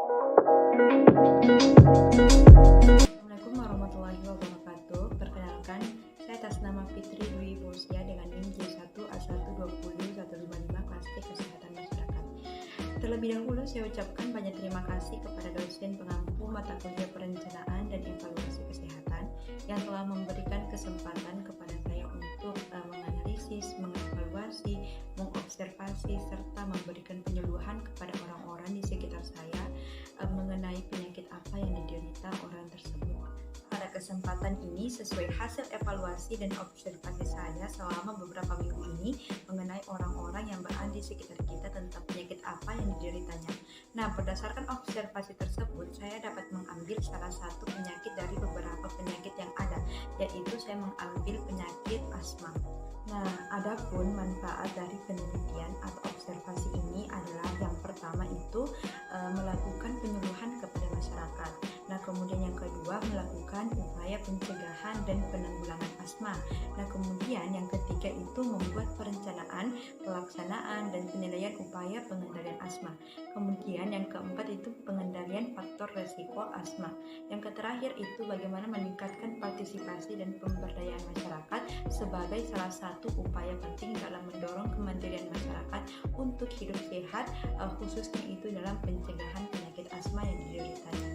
Assalamualaikum warahmatullahi wabarakatuh. Perkenalkan, saya atas nama Fitri Dwi Bosia dengan NIM J1A12015 kelas C Kesehatan Masyarakat. Terlebih dahulu saya ucapkan banyak terima kasih kepada dosen pengampu mata kuliah perencanaan dan evaluasi kesehatan yang telah memberikan kesempatan kepada saya untuk menganalisis, mengevaluasi, mengobservasi, serta memberikan penyuluhan kepada orang-orang di sekitar saya mengenai penyakit apa yang diderita orang tersebut. Pada kesempatan ini, sesuai hasil evaluasi dan observasi saya selama beberapa minggu ini mengenai orang-orang yang berada di sekitar kita tentang penyakit apa yang dideritanya. Nah, berdasarkan observasi tersebut, saya dapat mengambil salah satu penyakit dari beberapa penyakit yang ada, yaitu saya mengambil penyakit asma. Nah, adapun manfaat dari penelitian atau observasi ini adalah yang pertama itu melakukan penyuluhan kepada masyarakat. Nah, kemudian yang kedua melakukan upaya pencegahan dan penanggulangan asma. Nah, kemudian yang ketiga itu membuat perencanaan, pelaksanaan, dan penilaian upaya pengendalian asma. Kemudian yang keempat itu pengendalian faktor resiko asma. Yang terakhir itu bagaimana meningkatkan partisipasi dan pemberdayaan masyarakat sebagai salah satu upaya penting dalam mendorong kemandirian masyarakat untuk hidup sehat, khususnya itu dalam pencegahan penyakit asma yang dideritanya.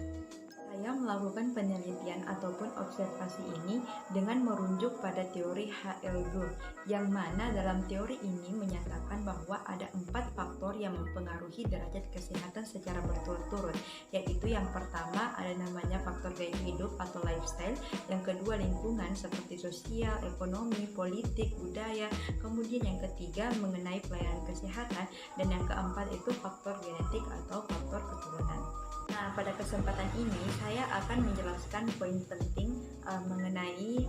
Saya melakukan penelitian ataupun observasi ini dengan merujuk pada teori HL2, yang mana dalam teori ini menyatakan bahwa ada 4 faktor yang mempengaruhi derajat kesehatan secara berturut-turut, yaitu yang pertama ada namanya faktor gaya hidup atau lifestyle, yang kedua lingkungan seperti sosial, ekonomi, politik, budaya, kemudian yang ketiga mengenai pelayanan kesehatan, dan yang keempat itu faktor genetik atau faktor keturunan. Nah, pada kesempatan ini saya akan menjelaskan poin penting mengenai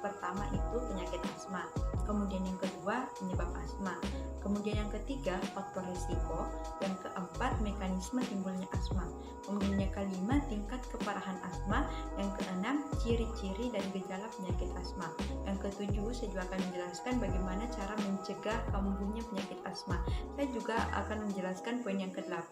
pertama itu penyakit asma, kemudian yang kedua penyebab asma, kemudian yang ketiga faktor risiko, yang keempat mekanisme timbulnya asma, kemudian yang kelima tingkat keparahan asma, yang keenam ciri-ciri dan gejala penyakit asma, yang ketujuh saya juga akan menjelaskan bagaimana cara mencegah kambuhnya penyakit asma. Saya juga akan menjelaskan poin yang ke-8,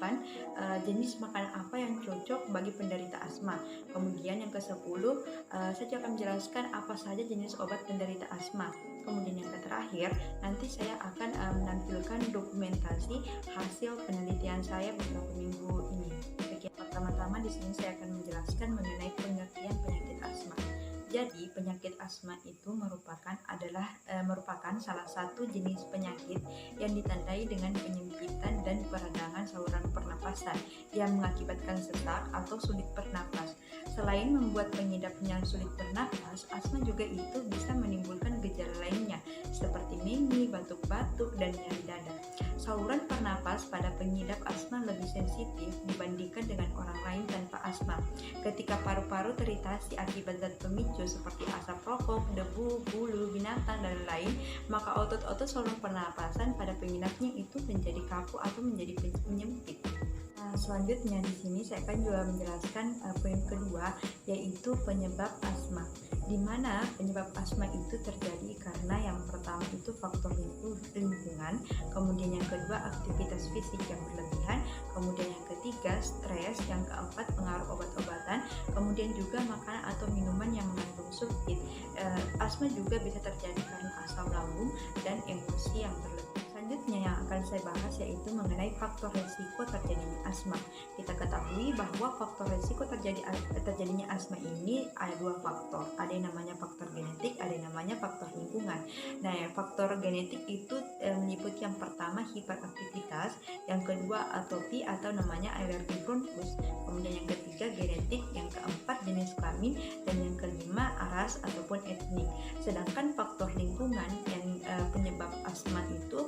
jenis makanan apa yang cocok bagi penderita asma. Kemudian yang ke-10, saya juga akan menjelaskan apa saja jenis obat penderita asma. Kemudian yang terakhir, nanti saya akan menampilkan dokumentasi hasil penelitian saya beberapa minggu ini. Sekian, pertama-tama di sini saya akan menjelaskan mengenai pengertian penyakit asma. Jadi, penyakit asma itu merupakan salah satu jenis penyakit yang ditandai dengan penyempitan dan peradangan saluran pernapasan yang mengakibatkan sesak atau sulit bernapas. Selain membuat pengidapnya sulit bernapas, asma juga itu bisa menimbulkan gejala lainnya seperti mimi, batuk-batuk, dan nyeri dada. Saluran pernapas pada pengidap asma lebih sensitif dibandingkan dengan orang lain tanpa asma. Ketika paru-paru teritasi akibat zat pemicu seperti asap rokok, debu, bulu, binatang, dan lain, maka otot-otot saluran pernapasan pada pengidapnya itu menjadi kaku atau menjadi menyempit. Nah, selanjutnya di sini saya akan juga menjelaskan poin kedua, yaitu penyebab asma. Di mana penyebab asma itu terjadi karena yang pertama itu faktor lingkungan, kemudian yang kedua aktivitas fisik yang berlebihan, kemudian yang ketiga stres, yang keempat pengaruh obat-obatan, kemudian juga makanan atau minuman yang mengandung sulfit. Asma juga bisa terjadi karena asam lambung dan emosi yang berlebihan. Selanjutnya yang akan saya bahas yaitu mengenai faktor resiko terjadinya asma. Kita ketahui bahwa faktor resiko terjadinya asma ini ada 2 faktor. Ada yang namanya faktor genetik, ada yang namanya faktor lingkungan. Nah, faktor genetik itu meliputi yang pertama hiperaktivitas, yang kedua atopi atau namanya alergi bronkus, kemudian yang ketiga genetik, yang keempat jenis kelamin, dan yang kelima ras ataupun etnik. Sedangkan faktor lingkungan yang penyebab asma itu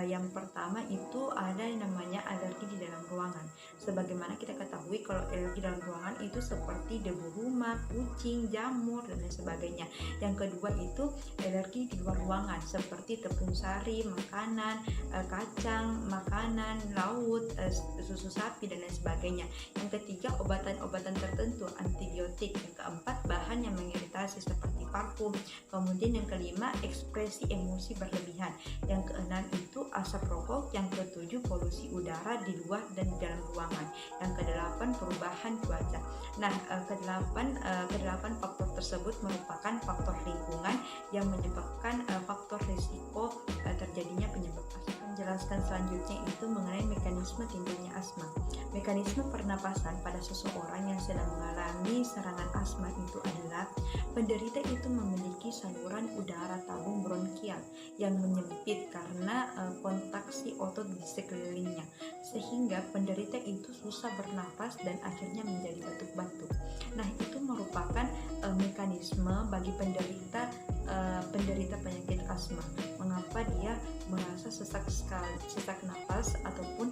yang pertama itu ada yang namanya alergi di dalam ruangan. Sebagaimana kita ketahui kalau alergi dalam ruangan itu seperti debu rumah, kucing, jamur, dan lain sebagainya. Yang kedua itu alergi di luar ruangan seperti tepung sari, makanan, kacang, makanan, laut, susu sapi, dan lain sebagainya. Yang ketiga obatan-obatan tertentu, antibiotik. Yang keempat bahan yang mengiritasi seperti parfum. Kemudian yang kelima ekspresi emosi berlebihan. Yang keenam itu asap rokok. Yang ketujuh polusi udara di luar dan di dalam ruangan. Yang kedelapan menyebabkan perubahan cuaca. Nah, kedelapan faktor tersebut merupakan faktor lingkungan yang menyebabkan faktor risiko terjadinya penyebab asma. Menjelaskan selanjutnya itu mengenai mekanisme timbulnya asma. Mekanisme pernapasan pada seseorang yang sedang mengalami serangan asma itu adalah penderita itu memiliki saluran udara tabung bronkial yang menyempit karena kontraksi otot di sekelilingnya, sehingga penderita itu susah bernapas dan akhirnya menjadi batuk-batuk. Nah, itu merupakan mekanisme bagi penderita penyakit asma. Mengapa dia merasa sesak napas ataupun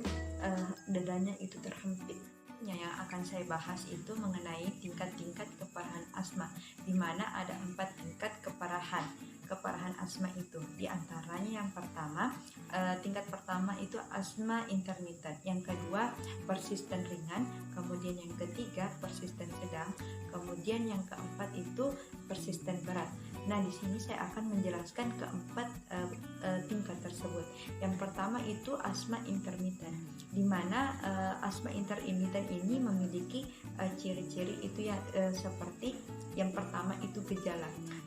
dadanya itu terhempit. Yang akan saya bahas itu mengenai tingkat-tingkat keparahan asma, di mana ada 4 tingkat keparahan asma itu. Di antaranya yang pertama, tingkat pertama itu asma intermittent, yang kedua persisten ringan, kemudian yang ketiga persisten sedang, kemudian yang keempat itu persisten berat. Nah, di sini saya akan menjelaskan keempat tingkat tersebut. Yang pertama itu asma intermittent, di mana asma intermittent ini memiliki ciri-ciri itu ya seperti yang pertama itu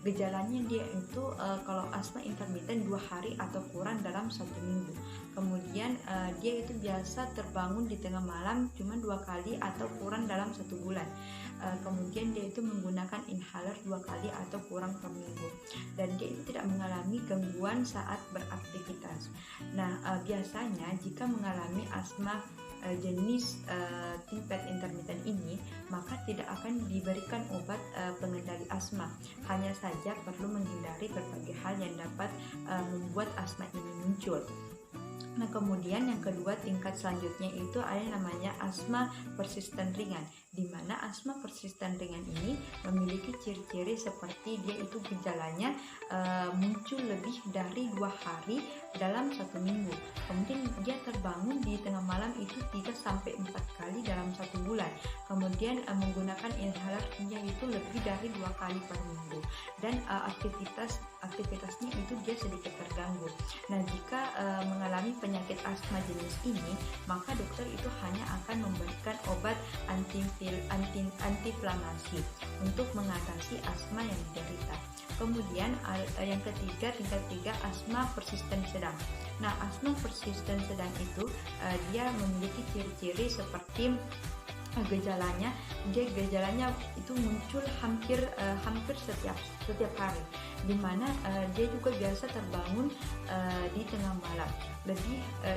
gejalanya dia itu kalau asma intermittent 2 hari atau kurang dalam 1 minggu. Kemudian dia itu biasa terbangun di tengah malam cuma 2 kali atau kurang dalam 1 bulan. Kemudian dia itu menggunakan inhaler 2 kali atau kurang per minggu, dan dia itu tidak mengalami gangguan saat beraktivitas. Nah, biasanya jika mengalami asma jenis tingkat intermittent ini, maka tidak akan diberikan obat pengendali asma. Hanya saja perlu menghindari berbagai hal yang dapat membuat asma ini muncul. Nah, kemudian yang kedua tingkat selanjutnya itu ada yang namanya asma persisten ringan, di mana asma persisten ringan ini memiliki ciri-ciri seperti dia itu gejalanya muncul lebih dari 2 hari dalam 1 minggu. Kemudian dia terbangun di tengah malam itu 3-4 kali dalam 1 bulan. Kemudian menggunakan inhaler dia itu lebih dari 2 kali per minggu, dan aktivitasnya itu dia sedikit terganggu. Nah, jika mengalami penyakit asma jenis ini, maka dokter itu hanya akan memberikan obat antiinflamasi untuk mengatasi asma yang diderita. Kemudian yang ketiga, tingkat 3 asma persisten sedang. Nah, asma persisten sedang itu dia memiliki ciri-ciri seperti gejalanya itu muncul hampir setiap hari, di mana dia juga biasa terbangun di tengah malam.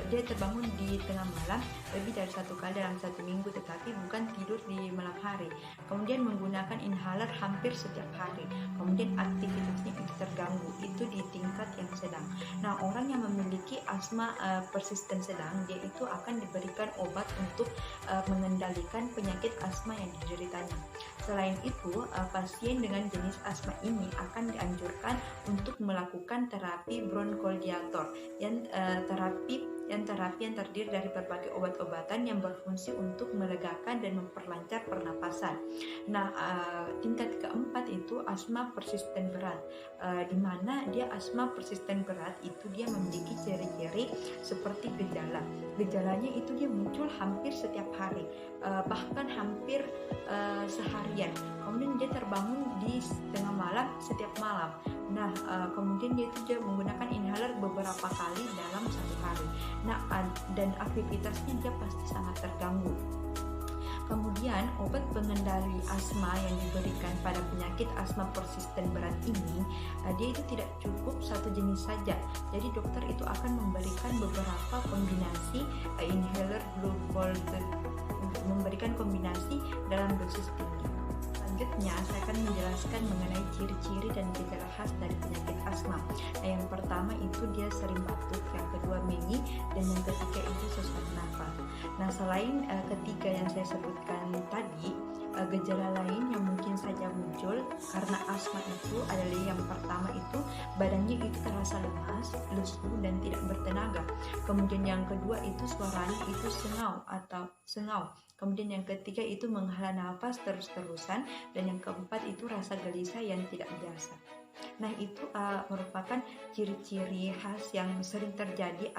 Dia terbangun di tengah malam lebih dari 1 kali dalam 1 minggu, tetapi bukan tidur di malam hari. Kemudian menggunakan inhaler hampir setiap hari. Kemudian aktivitasnya itu terganggu, itu di tingkat yang sedang. Nah, orang yang memiliki asma persisten sedang, dia itu akan diberikan obat untuk mengendalikan penyakit asma yang dideritanya. Selain itu, pasien dengan jenis asma ini akan dianjurkan untuk melakukan terapi bronchodilator terapi yang terdiri dari berbagai obat-obatan yang berfungsi untuk melegakan dan memperlancar pernapasan. Nah, tingkat keempat itu asma persisten berat, di mana dia asma persisten berat itu dia memiliki ciri-ciri seperti gejalanya itu dia muncul hampir setiap hari, bahkan hampir seharian. Kemudian dia terbangun di tengah malam setiap malam. Nah, kemudian dia menggunakan inhaler beberapa kali dalam 1 hari. Nah, dan aktivitasnya dia pasti sangat terganggu. Kemudian obat pengendali asma yang diberikan pada penyakit asma persisten berat ini, dia itu tidak cukup 1 jenis saja. Jadi dokter itu akan memberikan beberapa kombinasi inhaler Blue Bolt untuk memberikan kombinasi dalam dosis tinggi. Selanjutnya saya akan menjelaskan mengenai ciri-ciri dan gejala khas dari penyakit asma. Nah, yang pertama itu dia sering batuk, yang kedua mengi, dan yang ketiga itu sesak nafas. Nah, selain ketiga yang saya sebutkan tadi, gejala lain yang mungkin saja muncul karena asma itu adalah yang pertama itu badannya itu terasa lemas, lesu, dan tidak bertenaga. Kemudian yang kedua itu suaranya itu sengau. Kemudian yang ketiga itu menghela nafas terus-terusan, dan yang keempat itu rasa gelisah yang tidak biasa. Nah, itu merupakan ciri-ciri khas yang sering terjadi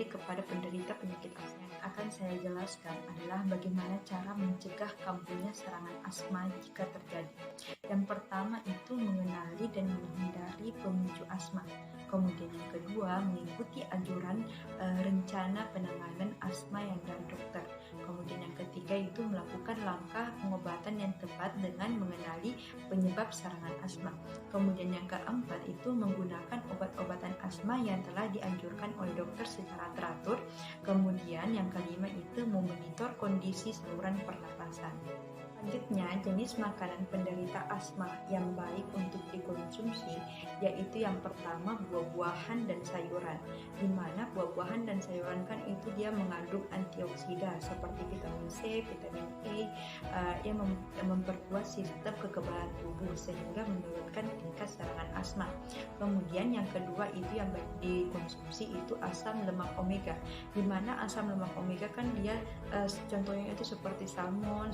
kepada penderita penyakit asma. Yang akan saya jelaskan adalah bagaimana cara mencegah kambuhnya serangan asma jika terjadi. Yang pertama itu mengenali dan menghindari pemicu asma. Kemudian yang kedua, mengikuti anjuran rencana penanganan asma yang dari dokter. Kemudian yang ketiga itu melakukan langkah pengobatan yang tepat dengan mengenali penyebab serangan asma. Kemudian yang keempat itu menggunakan obat-obatan asma yang telah dianjurkan oleh dokter secara teratur. Kemudian yang kelima itu memonitor kondisi saluran pernapasan. Selanjutnya, jenis makanan penderita asma yang baik untuk dikonsumsi yaitu yang pertama buah-buahan dan sayuran, di mana buah-buahan dan sayuran kan itu dia mengandung antioksida seperti vitamin C, vitamin E yang memperkuat sistem kekebalan tubuh sehingga menurunkan tingkat serangan asma. Kemudian yang kedua itu yang baik dikonsumsi itu asam lemak omega, di mana asam lemak omega kan dia contohnya itu seperti salmon,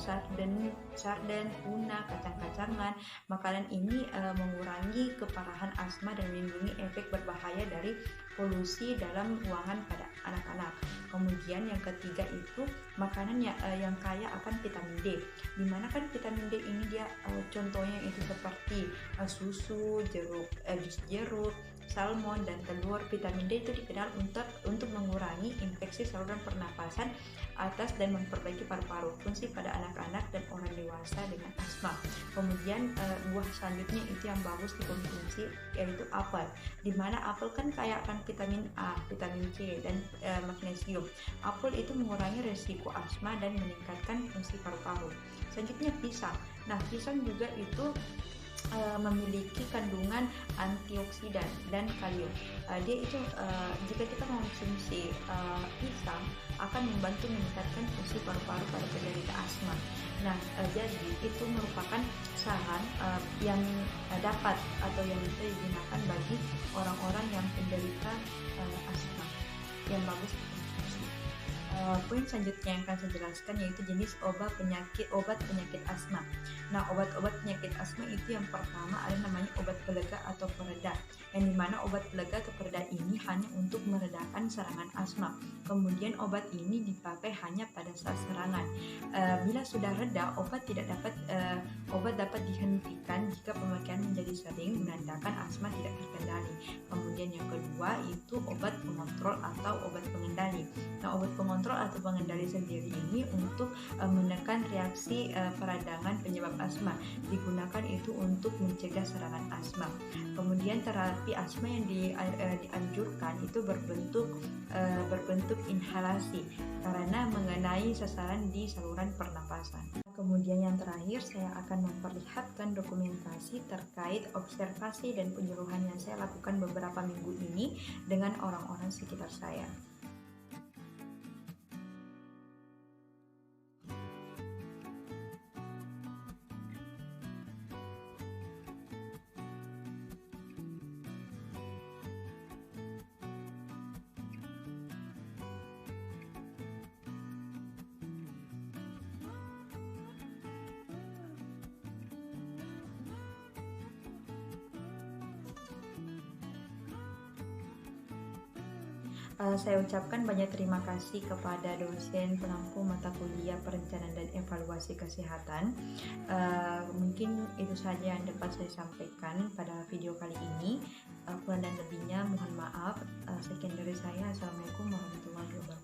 sarden, tuna, kacang-kacangan. Makanan ini mengurangi keparahan asma dan melindungi efek berbahaya dari polusi dalam ruangan pada anak-anak. Kemudian yang ketiga itu makanan yang kaya akan vitamin D, dimana kan vitamin D ini dia contohnya itu seperti susu, jus jeruk, salmon dan telur. Vitamin D itu dikenal untuk mengurangi infeksi saluran pernapasan atas dan memperbaiki paru-paru, fungsi pada anak-anak dan orang dewasa dengan asma. Kemudian buah selanjutnya itu yang bagus dikonsumsi yaitu apel, dimana apel kan kaya akan vitamin A, vitamin C dan magnesium. Apel itu mengurangi resiko asma dan meningkatkan fungsi paru-paru. Selanjutnya pisang. Nah, pisang juga itu memiliki kandungan antioksidan dan kalium. Dia itu jika kita mengonsumsi pisang akan membantu meningkatkan fungsi paru-paru pada penderita asma. Nah, jadi itu merupakan saran yang dapat atau yang bisa digunakan bagi orang-orang yang penderita asma yang bagus dikonsumsi. Poin selanjutnya yang akan saya jelaskan yaitu jenis obat penyakit asma. Nah, obat-obat penyakit asma itu yang pertama ada namanya obat pelega atau pereda, yang dimana obat pelega atau pereda ini hanya untuk meredakan serangan asma. Kemudian obat ini dipakai hanya pada saat serangan. Bila sudah reda, obat dapat dihentikan jika pemakaian menjadi sering, menandakan asma tidak terkendali. Kemudian yang kedua itu obat pengontrol atau obat pengendali. Nah, obat pengontrol atau pengendali sendiri ini untuk menekan reaksi peradangan penyebab asma, digunakan itu untuk mencegah serangan asma. Kemudian terapi asma yang dianjurkan itu berbentuk inhalasi karena mengenai sasaran di saluran pernapasan. Kemudian yang terakhir saya akan memperlihatkan dokumentasi terkait observasi dan penyuluhan yang saya lakukan beberapa minggu ini dengan orang-orang sekitar saya. Saya ucapkan banyak terima kasih kepada dosen pengampu mata kuliah perencanaan dan evaluasi kesehatan. Mungkin itu saja yang dapat saya sampaikan pada video kali ini. Kurang dan lebihnya mohon maaf. Sekian dari saya. Assalamualaikum warahmatullahi wabarakatuh.